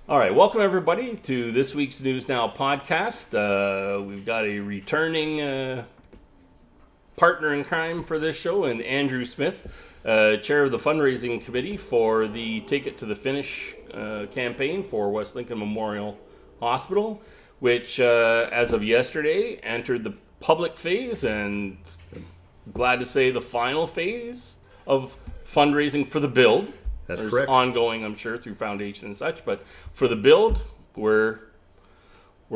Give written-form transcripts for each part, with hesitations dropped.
All right, welcome everybody to this week's NewsNow podcast. We've got a returning partner in crime for this show, and Andrew Smith, chair of the fundraising committee for the Take It to the Finish campaign for West Lincoln Memorial Hospital, which, as of yesterday, entered the public phase, and glad to say the final phase of fundraising for the build. That's There's correct. ongoing, I'm sure, through foundation and such, but for the build, we're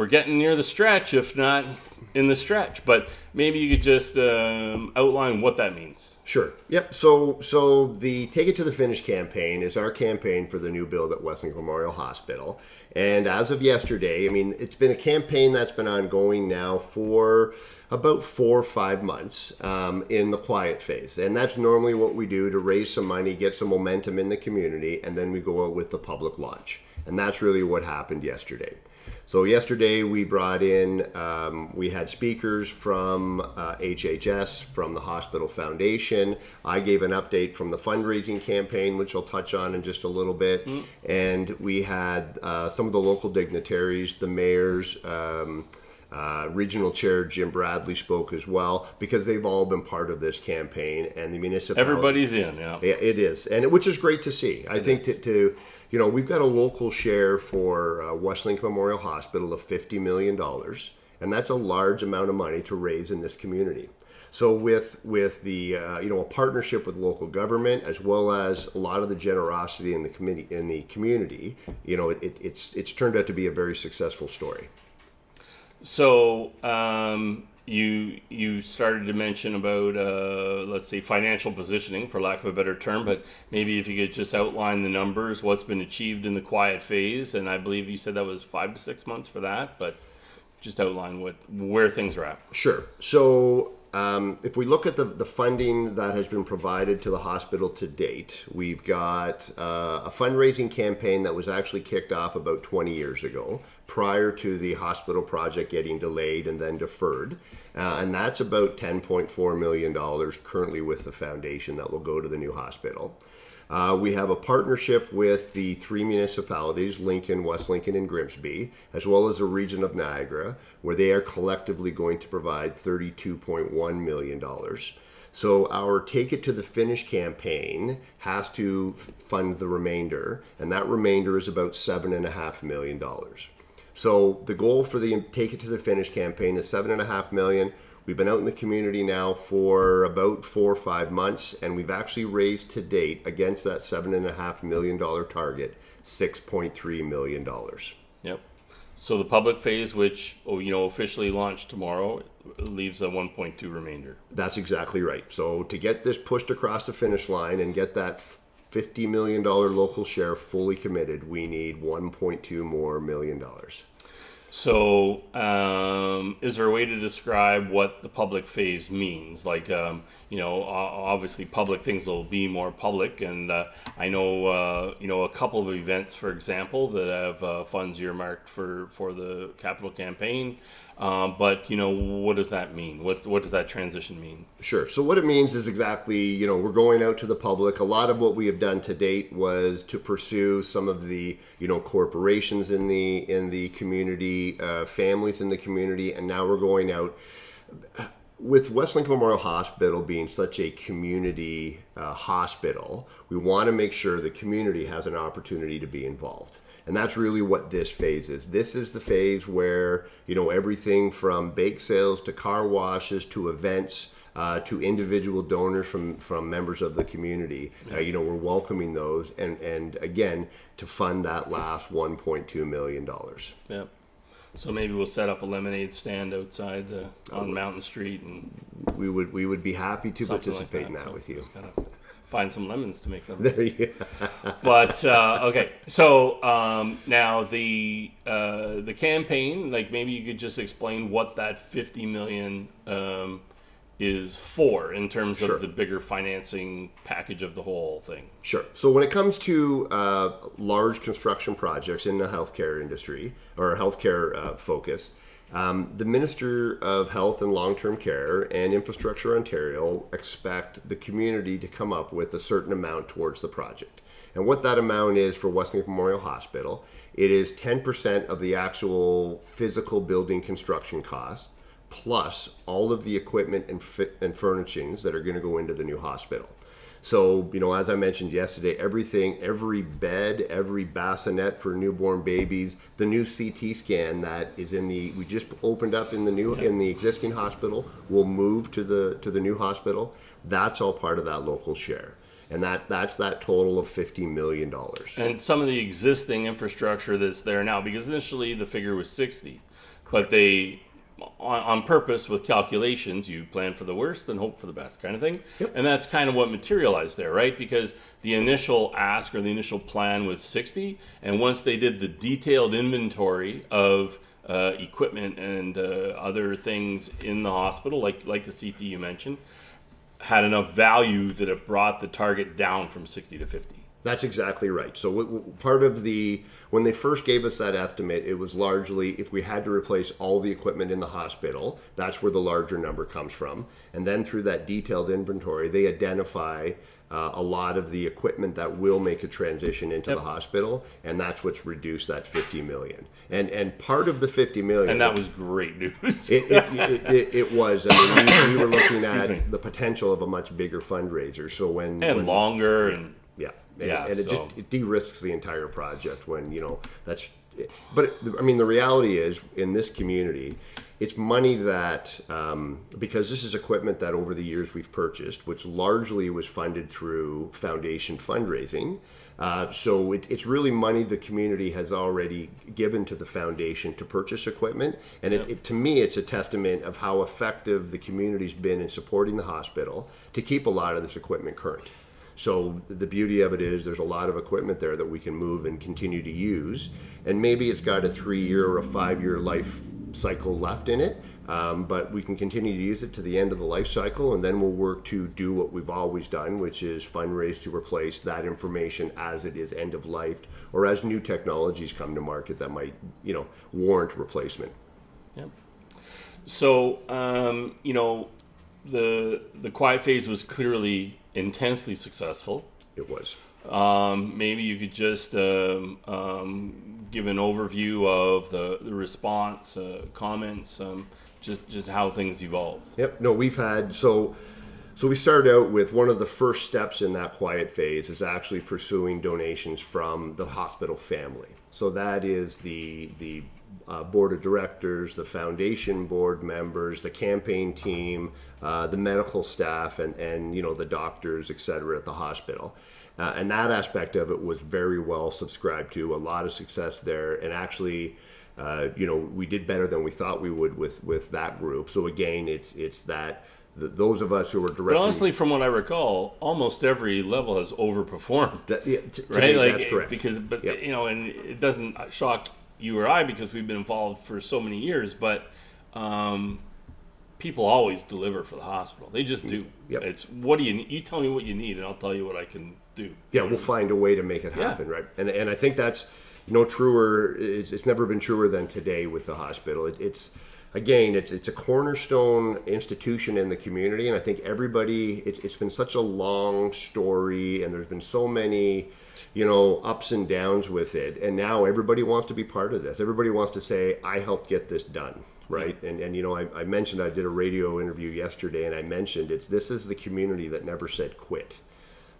getting near the stretch, if not in the stretch. But maybe you could just outline what that means. Sure. Yep. So the Take It to the Finish campaign is our campaign for the new build at West Lincoln Memorial Hospital. And as of yesterday, I mean, it's been a campaign that's been ongoing now for about 4 or 5 months in the quiet phase. And that's normally what we do to raise some money, get some momentum in the community, and then we go out with the public launch. And that's really what happened yesterday. So yesterday we brought in, we had speakers from HHS, from the Hospital Foundation. I gave an update from the fundraising campaign, which I'll touch on in just a little bit. And we had some of the local dignitaries, the mayors, Regional Chair Jim Bradley spoke as well, because they've all been part of this campaign, and the municipality. Everybody's in, yeah. It is, and which is great to see. I think to we've got a local share for West Lincoln Memorial Hospital of $50 million, and that's a large amount of money to raise in this community. So with the a partnership with local government, as well as a lot of the generosity in the community, it's turned out to be a very successful story. So you started to mention about let's say financial positioning, for lack of a better term, but maybe if you could just outline the numbers, what's been achieved in the quiet phase, and I believe you said that was 5 to 6 months for that, but just outline where things are at. Sure. So if we look at the funding that has been provided to the hospital to date, we've got a fundraising campaign that was actually kicked off about 20 years ago, prior to the hospital project getting delayed and then deferred. And that's about $10.4 million currently with the foundation that will go to the new hospital. We have a partnership with the 3 municipalities, Lincoln, West Lincoln, and Grimsby, as well as the region of Niagara, where they are collectively going to provide $32.1 million. So our Take It to the Finish campaign has to fund the remainder, and that remainder is about $7.5 million. So the goal for the Take It to the Finish campaign is $7.5 million. We've been out in the community now for about 4 or 5 months, and we've actually raised to date against that $7.5 million target, $6.3 million. Yep. So the public phase, which officially launched tomorrow, leaves a 1.2 remainder. That's exactly right. So to get this pushed across the finish line and get that $50 million local share fully committed, we need $1.2 more million. So, is there a way to describe what the public phase means? Like, obviously public things will be more public, and I know, a couple of events, for example, that have funds earmarked for the capital campaign. But what does that mean? What does that transition mean? Sure. So what it means is exactly, we're going out to the public. A lot of what we have done to date was to pursue some of the, corporations in the community, families in the community, and now we're going out with West Lincoln Memorial Hospital being such a community hospital. We want to make sure the community has an opportunity to be involved. And that's really what this phase is. This is the phase where, everything from bake sales to car washes to events to individual donors from members of the community. We're welcoming those and again, to fund that last $1.2 million. Yeah. So maybe we'll set up a lemonade stand outside on Mountain Street, and we would be happy to participate in that so with you. Just gotta find some lemons to make them. There you go. But okay, so now the campaign, like maybe you could just explain what that $50 million is for in terms Sure. of the bigger financing package of the whole thing. Sure. So when it comes to large construction projects in the healthcare industry or healthcare focus, The Minister of Health and Long-Term Care and Infrastructure Ontario expect the community to come up with a certain amount towards the project. And what that amount is for West Niagara Memorial Hospital, it is 10% of the actual physical building construction cost, plus all of the equipment and furnishings that are going to go into the new hospital. So, as I mentioned yesterday, every bed, every bassinet for newborn babies, the new CT scan that is we just opened up in the existing hospital, will move to the new hospital. That's all part of that local share. And that's that total of $50 million. And some of the existing infrastructure that's there now, because initially the figure was 60, but they, on purpose with calculations, you plan for the worst and hope for the best kind of thing. Yep. And that's kind of what materialized there, right? Because the initial ask or the initial plan was 60, and once they did the detailed inventory of equipment and other things in the hospital, like the CT you mentioned, had enough value that it brought the target down from 60 to 50. That's exactly right. So part of when they first gave us that estimate, it was largely if we had to replace all the equipment in the hospital, that's where the larger number comes from. And then through that detailed inventory, they identify a lot of the equipment that will make a transition into the hospital, and that's what's reduced that $50 million. And part of the $50 million, and that was great news. it was. I mean, we were looking at the potential of a much bigger fundraiser. So when longer and. Yeah, and it de-risks the entire project when, that's... But, I mean, the reality is, in this community, it's money that, because this is equipment that over the years we've purchased, which largely was funded through foundation fundraising. So it's really money the community has already given to the foundation to purchase equipment. And to me, it's a testament of how effective the community's been in supporting the hospital to keep a lot of this equipment current. So the beauty of it is there's a lot of equipment there that we can move and continue to use. And maybe it's got a 3-year or a 5-year life cycle left in it, but we can continue to use it to the end of the life cycle, and then we'll work to do what we've always done, which is fundraise to replace that information as it is end of life or as new technologies come to market that might, warrant replacement. Yep. So, the quiet phase was clearly intensely successful. It was. Maybe you could just give an overview of the response, comments, just how things evolved. Yep. No, we've had so we started out with one of the first steps in that quiet phase is actually pursuing donations from the hospital family. So that is the board of directors, the foundation board members, the campaign team, the medical staff, and the doctors, et cetera, at the hospital. And that aspect of it was very well subscribed to, a lot of success there. And actually, we did better than we thought we would with that group. So again, it's that those of us who were directly... But honestly, from what I recall, almost every level has overperformed. Right? That's correct. And it doesn't shock you or I because we've been involved for so many years, but people always deliver for the hospital. They just do. Yep. It's what do you need? You tell me what you need, and I'll tell you what I can do. Yeah, we'll find a way to make it happen, right? And I think that's truer. It's never been truer than today with the hospital. It's a cornerstone institution in the community, and I think everybody. It's been such a long story, and there's been so many ups and downs with it, and now everybody wants to be part of this. Everybody wants to say, I helped get this done, right? And I mentioned I did a radio interview yesterday, and I mentioned this is the community that never said quit,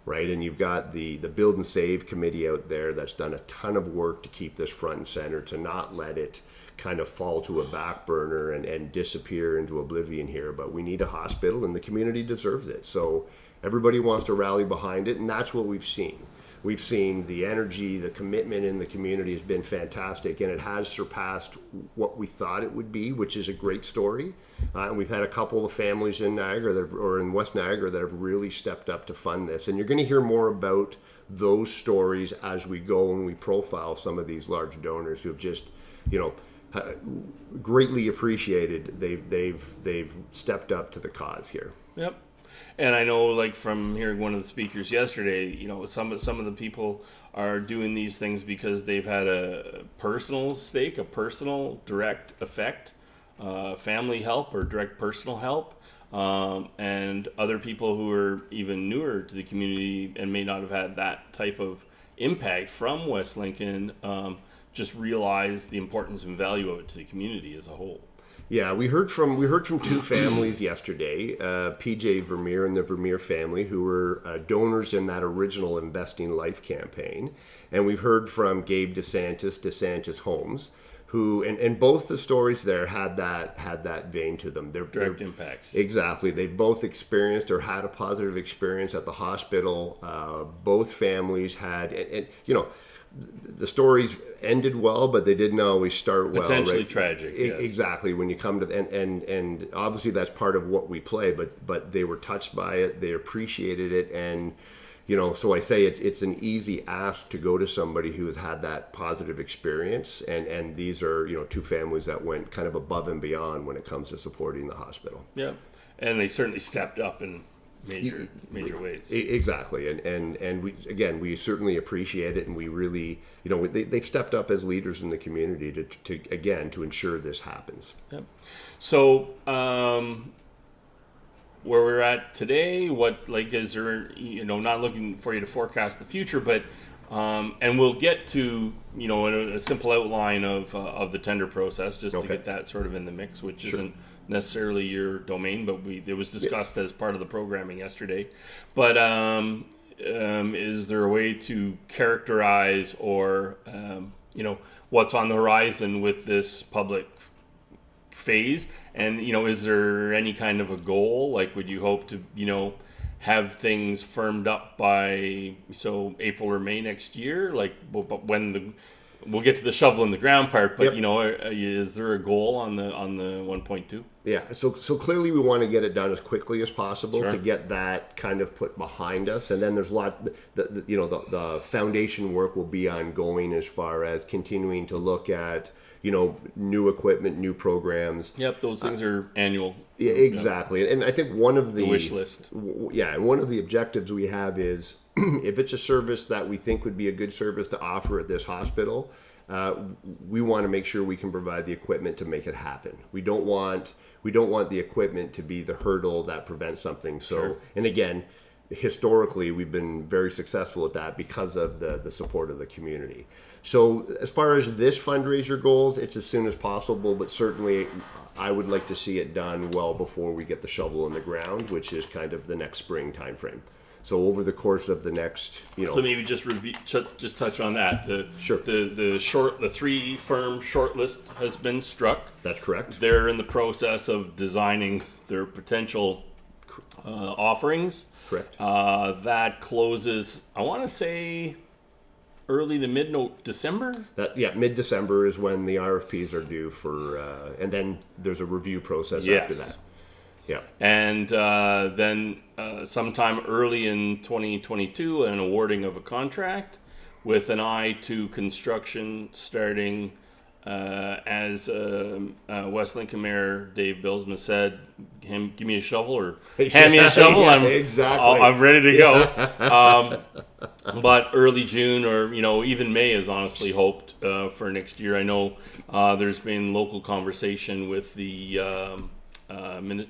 right? And you've got the Build and Save committee out there that's done a ton of work to keep this front and center, to not let it kind of fall to a back burner and disappear into oblivion here. But we need a hospital, and the community deserves it. So everybody wants to rally behind it, and that's what we've seen. We've seen the energy, the commitment in the community has been fantastic, and it has surpassed what we thought it would be, which is a great story. And we've had a couple of families in Niagara or in West Niagara that have really stepped up to fund this. And you're going to hear more about those stories as we go and we profile some of these large donors who have just, greatly appreciated. They've stepped up to the cause here. Yep. And I know, like from hearing one of the speakers yesterday, some of the people are doing these things because they've had a personal stake, a personal direct effect family help or direct personal help. And other people who are even newer to the community and may not have had that type of impact from West Lincoln just realize the importance and value of it to the community as a whole. Yeah, we heard from two families yesterday, PJ Vermeer and the Vermeer family, who were donors in that original Investing Life campaign, and we've heard from Gabe DeSantis Homes, who and both the stories there had that vein to them. They're Direct impacts. Exactly. They both experienced or had a positive experience at the hospital. Both families had, and the stories ended well, but they didn't always start well. Potentially right? tragic. Yes. Exactly. When you come to and obviously that's part of what we play, but they were touched by it. They appreciated it, and so I say it's an easy ask to go to somebody who has had that positive experience, and these are two families that went kind of above and beyond when it comes to supporting the hospital. Yeah, and they certainly stepped up in major ways. Exactly, and we certainly appreciate it, and we really they've stepped up as leaders in the community to ensure this happens. Yep. So where we're at today, is there, not looking for you to forecast the future, but and we'll get to a simple outline of the tender process just to get that sort of in the mix, which isn't necessarily your domain, but it was discussed as part of the programming yesterday. But is there a way to characterize or what's on the horizon with this public phase? And is there any kind of a goal? Like, would you hope to have things firmed up by April or May next year? Like, when we'll get to the shovel in the ground part, but is there a goal on the 1.2? Yeah, so clearly we want to get it done as quickly as possible Sure. to get that kind of put behind us, and then there's a lot. The foundation work will be ongoing as far as continuing to look at new equipment, new programs. Yep, those things are annual. Yeah, exactly, and I think one of the wish list. Yeah, and one of the objectives we have is if it's a service that we think would be a good service to offer at this hospital, we want to make sure we can provide the equipment to make it happen. We don't want the equipment to be the hurdle that prevents something. So, Sure. And again, historically, we've been very successful at that because of the support of the community. So as far as this fundraiser goals, it's as soon as possible, but certainly I would like to see it done well before we get the shovel in the ground, which is kind of the next spring timeframe. So over the course of the next, So maybe just just touch on that. Sure. The 3 firm shortlist has been struck. That's correct. They're in the process of designing their potential offerings. Correct. That closes, I want to say, early to mid-December. Mid-December is when the RFPs are due for, and then there's a review process after that. Yeah. And then sometime early in 2022, an awarding of a contract with an eye to construction starting as West Lincoln Mayor Dave Bilsma said, give me a shovel or hand me a shovel. I'm ready to go. But early June or even May is honestly hoped for next year. I know there's been local conversation with the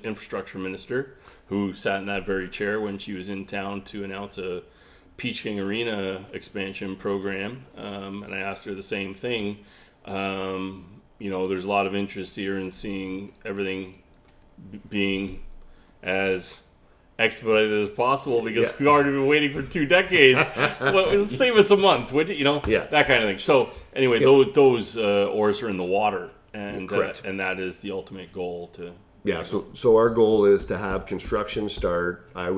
infrastructure minister, who sat in that very chair when she was in town to announce a Peach King Arena expansion program, and I asked her the same thing. There's a lot of interest here in seeing everything being as expedited as possible because we've already been waiting for 2 decades. Well, save us a month, would you? That kind of thing. So anyway, those oars are in the water, and that is the ultimate goal to. Yeah, so our goal is to have construction start, I'm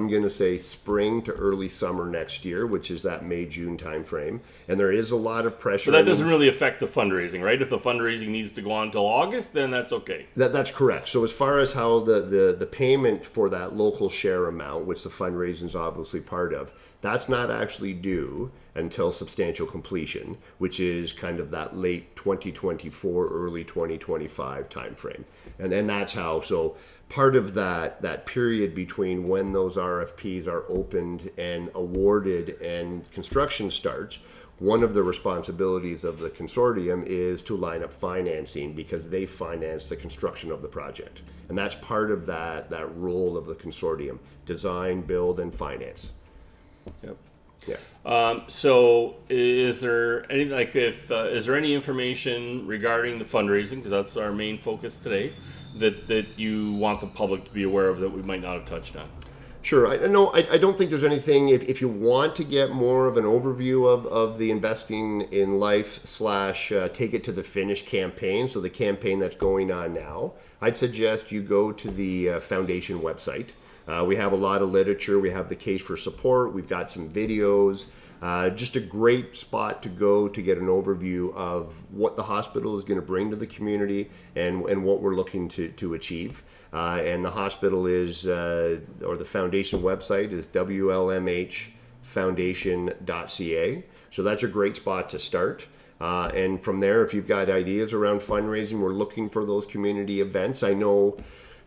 going to say spring to early summer next year, which is that May-June timeframe. And there is a lot of pressure. But that doesn't really affect the fundraising, right? If the fundraising needs to go on until August, then that's okay. That's correct. So as far as how the payment for that local share amount, which the fundraising is obviously part of, that's not actually due until substantial completion, which is kind of that late 2024, early 2025 timeframe. And then that's how, so part of that period between when those RFPs are opened and awarded and construction starts, one of the responsibilities of the consortium is to line up financing because they finance the construction of the project. And that's part of that role of the consortium: design, build, and finance. Yep. Yeah. So is there any, is there any information regarding the fundraising, because that's our main focus today, that you want the public to be aware of that we might not have touched on? Sure. I don't think there's anything. If you want to get more of an overview of the Investing in Life / Take It to the Finish campaign, so the campaign that's going on now, I'd suggest you go to the foundation website. We have a lot of literature. We have the case for support. We've got some videos. Just a great spot to go to get an overview of what the hospital is going to bring to the community and what we're looking to achieve. And the hospital is, or the foundation website is WLMH Foundation.ca. So that's a great spot to start. And from there, if you've got ideas around fundraising, we're looking for those community events. I know,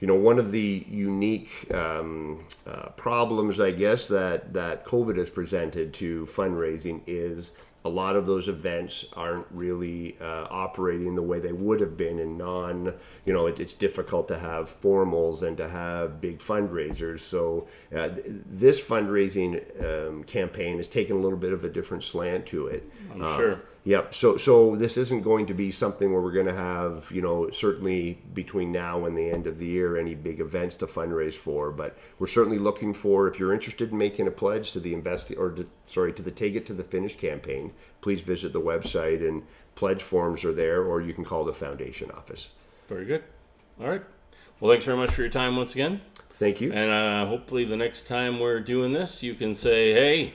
one of the unique problems, I guess, that COVID has presented to fundraising is a lot of those events aren't really operating the way they would have been in it's difficult to have formals and to have big fundraisers. So this fundraising campaign has taken a little bit of a different slant to it. I'm sure. Yep. So this isn't going to be something where we're going to have, certainly between now and the end of the year, any big events to fundraise for. But we're certainly looking for, if you're interested in making a pledge to the to the Take It to the Finish campaign, please visit the website and pledge forms are there, or you can call the foundation office. Very good. All right. Well, thanks very much for your time once again. Thank you. And hopefully the next time we're doing this, you can say, hey,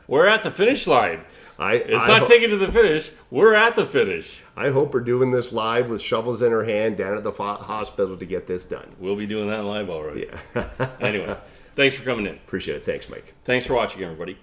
we're at the finish line. It's not taken to the finish. We're at the finish. I hope we're doing this live with shovels in our hand down at the hospital to get this done. We'll be doing that live, all right. Yeah. Anyway, thanks for coming in. Appreciate it. Thanks, Mike. Thanks for watching, everybody.